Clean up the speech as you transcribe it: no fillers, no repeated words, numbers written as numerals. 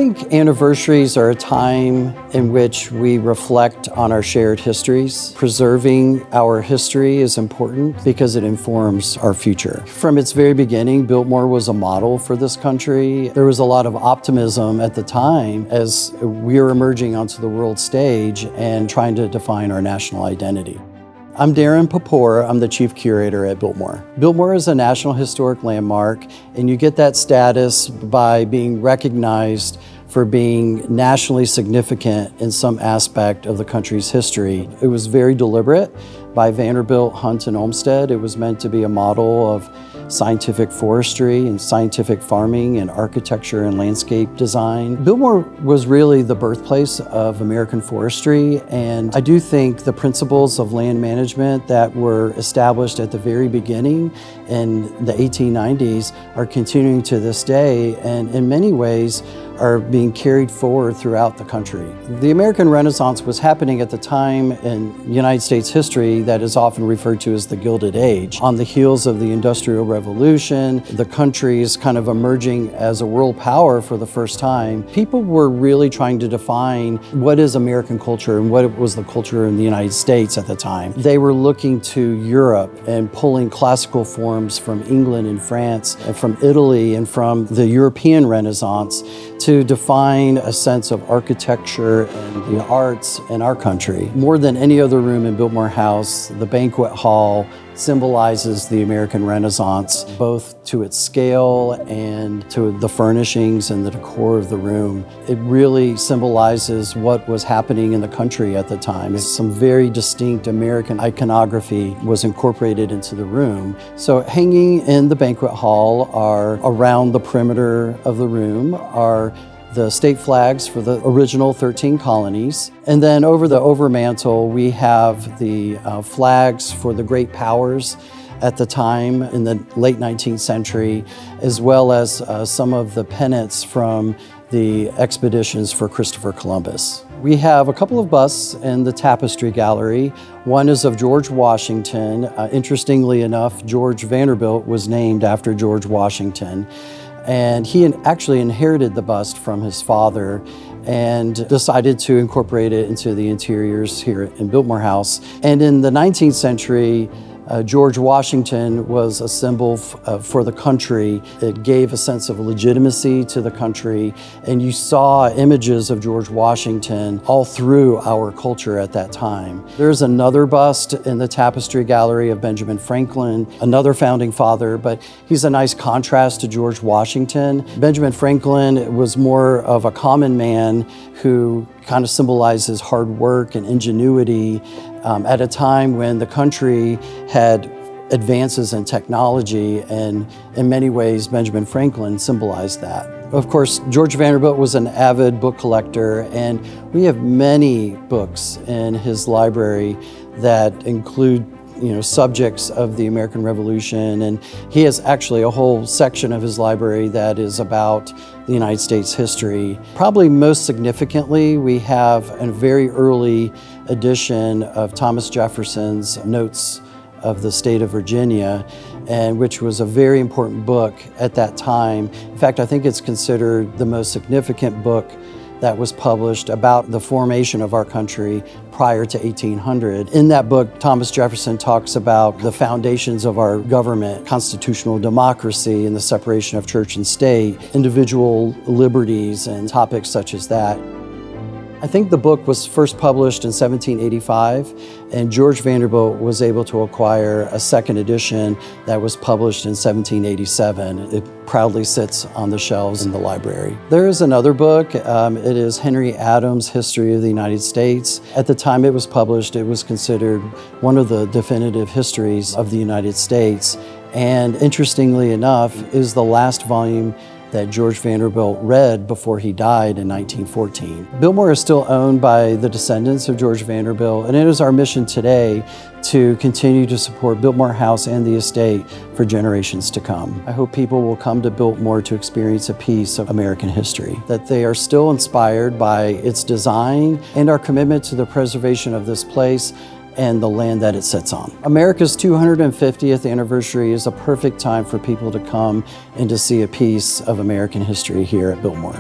think anniversaries are a time in which we reflect on our shared histories. Preserving our history is important because it informs our future. From its very beginning, Biltmore was a model for this country. There was a lot of optimism at the time as we were emerging onto the world stage and trying to define our national identity. I'm Darren Papour. I'm the Chief Curator at Biltmore. Biltmore is a National Historic Landmark, and you get that status by being recognized for being nationally significant in some aspect of the country's history. It was very deliberate by Vanderbilt, Hunt, and Olmsted. It was meant to be a model of scientific forestry and scientific farming and architecture and landscape design. Biltmore was really the birthplace of American forestry, and I do think the principles of land management that were established at the very beginning in the 1890s are continuing to this day, and in many ways are being carried forward throughout the country. The American Renaissance was happening at the time in United States history that is often referred to as the Gilded Age. On the heels of the Industrial Revolution, the country is kind of emerging as a world power for the first time. People were really trying to define what is American culture and what was the culture in the United States at the time. They were looking to Europe and pulling classical forms from England and France and from Italy and from the European Renaissance to define a sense of architecture and the arts in our country. More than any other room in Biltmore House, the banquet hall symbolizes the American Renaissance, both to its scale and to the furnishings and the decor of the room. It really symbolizes what was happening in the country at the time. Some very distinct American iconography was incorporated into the room. So hanging in the banquet hall are around the perimeter of the room are the state flags for the original 13 colonies. And then over the overmantel, we have the flags for the great powers at the time in the late 19th century, as well as some of the pennants from the expeditions for Christopher Columbus. We have a couple of busts in the Tapestry Gallery. One is of George Washington. Interestingly enough, George Vanderbilt was named after George Washington. And he actually inherited the bust from his father and decided to incorporate it into the interiors here in Biltmore House. And in the 19th century, George Washington was a symbol for the country. It gave a sense of legitimacy to the country, and you saw images of George Washington all through our culture at that time. There's another bust in the Tapestry Gallery of Benjamin Franklin, another founding father, but he's a nice contrast to George Washington. Benjamin Franklin was more of a common man who kind of symbolizes hard work and ingenuity at a time when the country had advances in technology, and in many ways Benjamin Franklin symbolized that. Of course, George Vanderbilt was an avid book collector, and we have many books in his library that include subjects of the American Revolution, and he has actually a whole section of his library that is about the United States history. Probably most significantly, we have a very early edition of Thomas Jefferson's Notes of the State of Virginia, and which was a very important book at that time. In fact, I think it's considered the most significant book that was published about the formation of our country prior to 1800. In that book, Thomas Jefferson talks about the foundations of our government, constitutional democracy and the separation of church and state, individual liberties and topics such as that. I think the book was first published in 1785, and George Vanderbilt was able to acquire a second edition that was published in 1787. It proudly sits on the shelves in the library. There is another book. It is Henry Adams' History of the United States. At the time it was published, it was considered one of the definitive histories of the United States. And interestingly enough, is the last volume that George Vanderbilt read before he died in 1914. Biltmore is still owned by the descendants of George Vanderbilt, and it is our mission today to continue to support Biltmore House and the estate for generations to come. I hope people will come to Biltmore to experience a piece of American history, that they are still inspired by its design and our commitment to the preservation of this place and the land that it sits on. America's 250th anniversary is a perfect time for people to come and to see a piece of American history here at Biltmore.